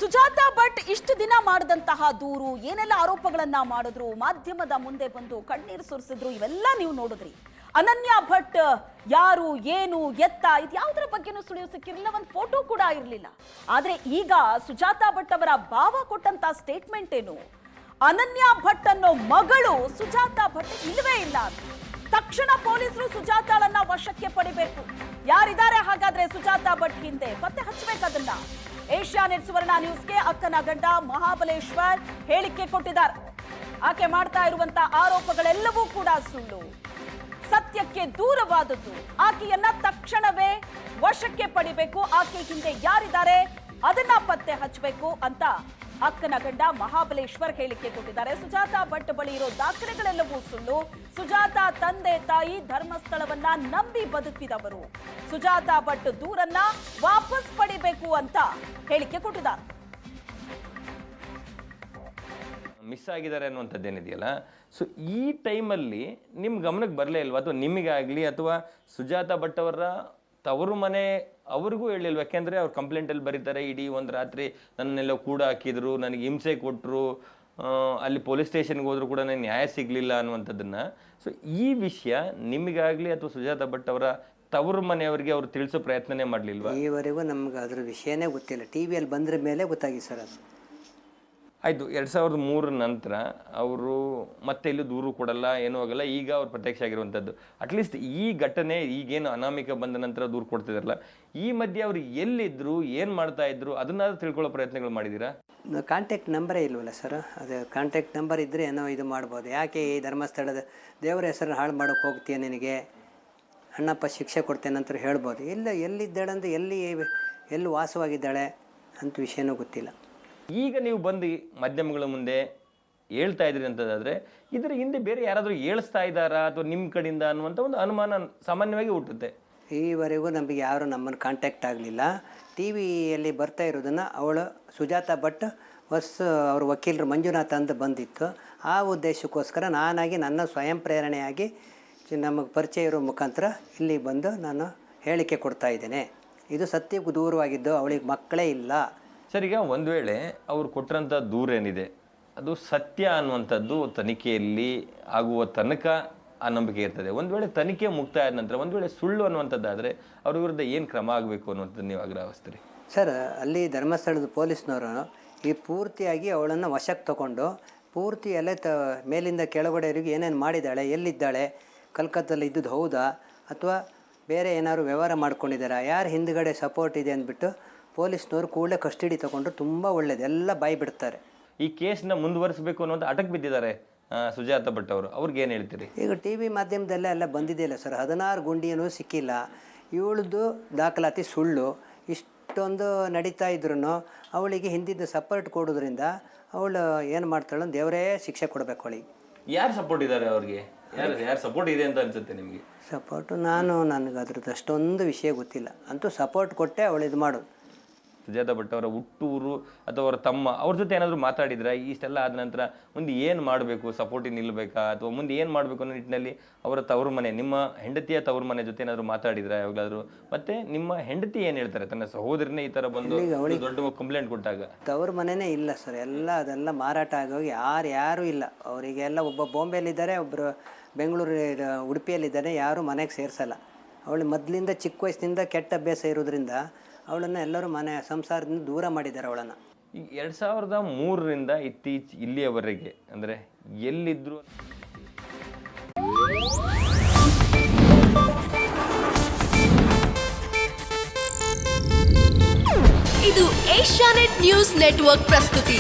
ಸುಜಾತಾ ಭಟ್ ಇಷ್ಟು ದಿನ ಮಾಡಿದಂತಹ ದೂರು ಏನೆಲ್ಲ ಆರೋಪಗಳನ್ನ ಮಾಡಿದ್ರು, ಮಾಧ್ಯಮದ ಮುಂದೆ ಬಂದು ಕಣ್ಣೀರು ಸುರಿಸಿದ್ರು, ಇವೆಲ್ಲ ನೀವು ನೋಡಿದ್ರಿ. ಅನನ್ಯ ಭಟ್ ಯಾರು, ಏನು, ಎತ್ತ, ಇದು ಯಾವುದರ ಬಗ್ಗೆನೂ ಸುಳಿವು ಸಿಕ್ಕಿರಲಿಲ್ಲ, ಒಂದು ಫೋಟೋ ಕೂಡ ಇರಲಿಲ್ಲ. ಆದ್ರೆ ಈಗ ಸುಜಾತಾ ಭಟ್ ಅವರ ಭಾವ ಕೊಟ್ಟಂತ ಸ್ಟೇಟ್ಮೆಂಟ್ ಏನು, ಅನನ್ಯ ಭಟ್ ಅನ್ನೋ ಮಗಳು ಸುಜಾತಾ ಭಟ್ ಇಲ್ಲವೇ ಇಲ್ಲ. ತಕ್ಷಣ ಪೊಲೀಸರು ಸುಜಾತಾಳನ್ನ ವಶಕ್ಕೆ ಪಡಿಬೇಕು. ಯಾರಿದ್ದಾರೆ ಹಾಗಾದ್ರೆ ಸುಜಾತಾ ಭಟ್ ಹಿಂದೆ ಪತ್ತೆ ಹಚ್ಚಬೇಕದನ್ನ. ಏಷ್ಯಾನೆಟ್ ಸುವರ್ಣ ನ್ಯೂಸ್ಗೆ ಅಕ್ಕನ ಗಂಡ ಮಹಾಬಲೇಶ್ವರ್ ಹೇಳಿಕೆ ಕೊಟ್ಟಿದ್ದಾರೆ. ಆಕೆ ಮಾಡ್ತಾ ಇರುವಂತ ಆರೋಪಗಳೆಲ್ಲವೂ ಕೂಡ ಸುಳ್ಳು, ಸತ್ಯಕ್ಕೆ ದೂರವಾದದ್ದು. ಆಕೆಯನ್ನ ತಕ್ಷಣವೇ ವಶಕ್ಕೆ ಪಡಿಬೇಕು, ಆಕೆ ಹಿಂದೆ ಯಾರಿದ್ದಾರೆ ಅದನ್ನ ಪತ್ತೆ ಹಚ್ಚಬೇಕು ಅಂತ ಅಕ್ಕನ ಗಂಡ ಮಹಾಬಲೇಶ್ವರ್ ಹೇಳಿಕೆ ಕೊಟ್ಟಿದ್ದಾರೆ. ಸುಜಾತಾ ಭಟ್ ಬಳಿ ಇರೋ ದಾಖಲೆಗಳೆಲ್ಲವೂ ಸುಳ್ಳು. ಸುಜಾತಾ ತಂದೆ ತಾಯಿ ಧರ್ಮಸ್ಥಳವನ್ನ ನಂಬಿ ಬದುಕಿದವರು. ಸುಜಾತಾ ಭಟ್ ದೂರನ್ನ ವಾಪಸ್ ಪಡಿಬೇಕು ಅಂತ ಹೇಳಿಕೆ ಕೊಟ್ಟಿದ್ದಾರೆ. ಮಿಸ್ ಆಗಿದ್ದಾರೆ ಅನ್ನುವಂಥದ್ದೇನಿದೆಯಲ್ಲ, ಸೊ ಈ ಟೈಮಲ್ಲಿ ನಿಮ್ಮ ಗಮನಕ್ಕೆ ಬರಲೇ ಇಲ್ವಾ, ಅಥವಾ ನಿಮಗಾಗಲಿ ಅಥವಾ ಸುಜಾತಾ ಭಟ್ ಅವರ ತವರು ಮನೆ ಅವ್ರಿಗೂ ಹೇಳಿಲ್ವ? ಯಾಕೆಂದರೆ ಅವ್ರು ಕಂಪ್ಲೇಂಟಲ್ಲಿ ಬರೀತಾರೆ, ಇಡೀ ಒಂದು ರಾತ್ರಿ ನನ್ನೆಲ್ಲ ಕೂಡ ಹಾಕಿದ್ರು, ನನಗೆ ಹಿಂಸೆ ಕೊಟ್ಟರು, ಅಲ್ಲಿ ಪೊಲೀಸ್ ಸ್ಟೇಷನ್ಗೆ ಹೋದ್ರು ಕೂಡ ನನಗೆ ನ್ಯಾಯ ಸಿಗಲಿಲ್ಲ ಅನ್ನುವಂಥದ್ದನ್ನು. ಸೊ ಈ ವಿಷಯ ನಿಮಗಾಗಲಿ ಅಥವಾ ಸುಜಾತಾ ಭಟ್ ಅವರ ತವರು ಮನೆಯವರಿಗೆ ಅವರು ತಿಳಿಸೋ ಪ್ರಯತ್ನನೇ ಮಾಡಲಿಲ್ವಾ? ಈವರೆಗೂ ನಮ್ಗೆ ಅದ್ರ ವಿಷಯನೇ ಗೊತ್ತಿಲ್ಲ. ಟಿ ವಿಯಲ್ಲಿ ಬಂದ್ರ ಮೇಲೆ ಗೊತ್ತಾಗಿ ಸರ್ ಅದು. ಆಯಿತು, 2003 ನಂತರ ಅವರು ಮತ್ತೆ ಎಲ್ಲೂ ದೂರು ಕೊಡಲ್ಲ, ಏನೂ ಆಗಲ್ಲ, ಈಗ ಅವ್ರು ಪ್ರತ್ಯಕ್ಷ ಆಗಿರುವಂಥದ್ದು. ಅಟ್ಲೀಸ್ಟ್ ಈ ಘಟನೆ ಈಗೇನು ಅನಾಮಿಕ ಬಂದ ನಂತರ ದೂರು ಕೊಡ್ತಿದಾರಲ್ಲ, ಈ ಮಧ್ಯೆ ಅವ್ರು ಎಲ್ಲಿದ್ದರು, ಏನು ಮಾಡ್ತಾ ಇದ್ರು, ಅದನ್ನಾದ್ರೂ ತಿಳ್ಕೊಳ್ಳೋ ಪ್ರಯತ್ನಗಳು ಮಾಡಿದ್ದೀರಾ? ಕಾಂಟ್ಯಾಕ್ಟ್ ನಂಬರೇ ಇಲ್ವಲ್ಲ ಸರ್. ಅದು ಕಾಂಟ್ಯಾಕ್ಟ್ ನಂಬರ್ ಇದ್ದರೆ ಏನೋ ಇದು ಮಾಡ್ಬೋದು. ಯಾಕೆ ಈ ಧರ್ಮಸ್ಥಳದ ದೇವರ ಹೆಸರು ಹಾಳು ಮಾಡೋಕ್ಕೆ ಹೋಗ್ತೀಯ, ನಿನಗೆ ಅಣ್ಣಪ್ಪ ಶಿಕ್ಷೆ ಕೊಡ್ತೇನೆ ಅಂತ ಹೇಳ್ಬೋದು. ಇಲ್ಲ, ಎಲ್ಲಿದ್ದಾಳೆ ಅಂದರೆ ಎಲ್ಲಿ ವಾಸವಾಗಿದ್ದಾಳೆ ಅಂತ ವಿಷಯನೂ ಗೊತ್ತಿಲ್ಲ. ಈಗ ನೀವು ಬಂದು ಮಾಧ್ಯಮಗಳ ಮುಂದೆ ಹೇಳ್ತಾ ಇದ್ರಿ ಅಂತಂದಾದರೆ ಇದರ ಹಿಂದೆ ಬೇರೆ ಯಾರಾದರೂ ಹೇಳಿಸ್ತಾ ಇದ್ದಾರಾ ಅಥವಾ ನಿಮ್ಮ ಕಡೆಯಿಂದ ಅನ್ನುವಂಥ ಒಂದು ಅನುಮಾನ ಸಾಮಾನ್ಯವಾಗಿ ಹುಟ್ಟುತ್ತೆ. ಈವರೆಗೂ ನಮಗೆ ಯಾರು ನಮ್ಮನ್ನು ಕಾಂಟ್ಯಾಕ್ಟ್ ಆಗಲಿಲ್ಲ. ಟಿ ವಿಯಲ್ಲಿ ಬರ್ತಾ ಇರೋದನ್ನು ಅವಳು ಸುಜಾತಾ ಭಟ್ ಅವ್ರ ವಕೀಲರು ಮಂಜುನಾಥ್ ಅಂತ ಬಂದಿತ್ತು. ಆ ಉದ್ದೇಶಕ್ಕೋಸ್ಕರ ನಾನಾಗಿ ನನ್ನ ಸ್ವಯಂ ಪ್ರೇರಣೆಯಾಗಿ ನಮಗೆ ಪರಿಚಯ ಇರೋ ಮುಖಾಂತರ ಇಲ್ಲಿ ಬಂದು ನಾನು ಹೇಳಿಕೆ ಕೊಡ್ತಾ ಇದ್ದೇನೆ. ಇದು ಸತ್ಯಕ್ಕೂ ದೂರವಾಗಿದ್ದು, ಅವಳಿಗೆ ಮಕ್ಕಳೇ ಇಲ್ಲ. ಸರ್, ಈಗ ಒಂದು ವೇಳೆ ಅವ್ರು ಕೊಟ್ಟರಂಥ ದೂರ ಏನಿದೆ ಅದು ಸತ್ಯ ಅನ್ನುವಂಥದ್ದು ತನಿಖೆಯಲ್ಲಿ ಆಗುವ ತನಕ ಆ ನಂಬಿಕೆ ಇರ್ತದೆ. ಒಂದು ವೇಳೆ ತನಿಖೆ ಮುಕ್ತಾಯ ಆದ ನಂತರ ಒಂದು ವೇಳೆ ಸುಳ್ಳು ಅನ್ನುವಂಥದ್ದಾದರೆ ಅವ್ರ ವಿರುದ್ಧ ಏನು ಕ್ರಮ ಆಗಬೇಕು ಅನ್ನುವಂಥದ್ದು ನೀವು ಆಗ್ರಹಿಸ್ತೀರಿ? ಸರ್, ಅಲ್ಲಿ ಧರ್ಮಸ್ಥಳದ ಪೊಲೀಸ್ನವರು ಈ ಪೂರ್ತಿಯಾಗಿ ಅವಳನ್ನು ವಶಕ್ಕೆ ತಗೊಂಡು ಪೂರ್ತಿ ಎಲ್ಲ ಮೇಲಿಂದ ಕೆಳಗಡೆಯವರಿಗೆ ಏನೇನು ಮಾಡಿದ್ದಾಳೆ, ಎಲ್ಲಿದ್ದಾಳೆ, ಕಲ್ಕತ್ತಲ್ಲಿ ಇದ್ದದ್ದು ಹೌದಾ ಅಥವಾ ಬೇರೆ ಏನಾದ್ರು ವ್ಯವಹಾರ ಮಾಡ್ಕೊಂಡಿದ್ದಾರಾ, ಯಾರು ಹಿಂದ್ಗಡೆ ಸಪೋರ್ಟ್ ಇದೆ ಅಂದ್ಬಿಟ್ಟು ಪೊಲೀಸ್ನವರು ಕೂಡಲೇ ಕಸ್ಟಡಿ ತೊಗೊಂಡ್ರು ತುಂಬ ಒಳ್ಳೇದು, ಎಲ್ಲ ಬಾಯಿ ಬಿಡ್ತಾರೆ. ಈ ಕೇಸ್ನ ಮುಂದುವರಿಸಬೇಕು ಅನ್ನೋದು ಅಟಕ್ ಬಿದ್ದಿದ್ದಾರೆ ಸುಜಾತಾ ಭಟ್ ಅವರು, ಅವ್ರಿಗೆ ಏನು ಹೇಳ್ತೀರಿ? ಈಗ ಟಿ ವಿ ಮಾಧ್ಯಮದಲ್ಲೇ ಎಲ್ಲ ಬಂದಿದೆಯಲ್ಲ ಸರ್, 16 ಗುಂಡಿಯೂ ಸಿಕ್ಕಿಲ್ಲ, ಇವಳದು ದಾಖಲಾತಿ ಸುಳ್ಳು. ಇಷ್ಟೊಂದು ನಡೀತಾ ಇದ್ರು ಅವಳಿಗೆ ಹಿಂದಿದ್ದು ಸಪೋರ್ಟ್ ಕೊಡೋದ್ರಿಂದ ಅವಳು ಏನು ಮಾಡ್ತಾಳೆ, ದೇವರೇ ಶಿಕ್ಷೆ ಕೊಡಬೇಕು ಅವಳಿಗೆ. ಯಾರು ಸಪೋರ್ಟ್ ಇದ್ದಾರೆ ಅವ್ರಿಗೆ? ಯಾರು ಸಪೋರ್ಟ್ ಇದೆ ಅಂತ ಅನ್ಸುತ್ತೆ ನಿಮಗೆ? ಸಪೋರ್ಟು ನನಗೆ ಅದ್ರದ್ದು ಅಷ್ಟೊಂದು ವಿಷಯ ಗೊತ್ತಿಲ್ಲ. ಅಂತೂ ಸಪೋರ್ಟ್ ಕೊಟ್ಟೆ ಅವಳು ಇದು ಮಾಡೋದು. ಸುಜಾತಾ ಭಟ್ ಅವರ ಹುಟ್ಟೂರು ಅಥವಾ ಅವರ ತಮ್ಮ ಅವ್ರ ಜೊತೆ ಏನಾದರೂ ಮಾತಾಡಿದ್ರೆ ಇಷ್ಟೆಲ್ಲ ಆದ ನಂತರ ಮುಂದೆ ಏನು ಮಾಡಬೇಕು, ಸಪೋರ್ಟಿಗೆ ನಿಲ್ಲಬೇಕಾ ಅಥವಾ ಮುಂದೆ ಏನು ಮಾಡಬೇಕು ಅನ್ನೋ ನಿಟ್ಟಿನಲ್ಲಿ ಅವರ ತವರು ಮನೆ, ನಿಮ್ಮ ಹೆಂಡತಿಯ ತವರು ಮನೆ ಜೊತೆ ಏನಾದರೂ ಮಾತಾಡಿದ್ರೆ ಯಾವಾಗಲಾದರೂ? ಮತ್ತೆ ನಿಮ್ಮ ಹೆಂಡತಿ ಏನು ಹೇಳ್ತಾರೆ, ತನ್ನ ಸಹೋದರನೇ ಈ ಥರ ಬಂದು ದೊಡ್ಡ ಕಂಪ್ಲೇಂಟ್ ಕೊಟ್ಟಾಗ? ತವರು ಮನೆಯೇ ಇಲ್ಲ ಸರ್, ಅದೆಲ್ಲ ಮಾರಾಟ ಆಗೋಗಿ ಯಾರೂ ಇಲ್ಲ. ಅವರಿಗೆಲ್ಲ ಒಬ್ಬ ಬಾಂಬೆಯಲ್ಲಿದ್ದಾರೆ, ಒಬ್ಬರು ಬೆಂಗಳೂರು ಉಡುಪಿಯಲ್ಲಿದ್ದಾರೆ, ಯಾರೂ ಮನೆಗೆ ಸೇರಿಸಲ್ಲ. ಅವಳು ಮೊದಲಿಂದ ಚಿಕ್ಕ ವಯಸ್ಸಿನಿಂದ ಕೆಟ್ಟ ಅಭ್ಯಾಸ ಇರೋದ್ರಿಂದ ಅವಳನ್ನು ಎಲ್ಲರೂ ಮನೆ ಸಂಸಾರದಿಂದ ದೂರ ಮಾಡಿದ್ದಾರೆ ಅವಳನ್ನು. ಈಗ 2003ರಿಂದ ಇಲ್ಲಿಯವರೆಗೆ ಅಂದರೆ ಎಲ್ಲಿದ್ರು? ಇದು ಏಷ್ಯಾನೆಟ್ ನ್ಯೂಸ್ ನೆಟ್ವರ್ಕ್ ಪ್ರಸ್ತುತಿ.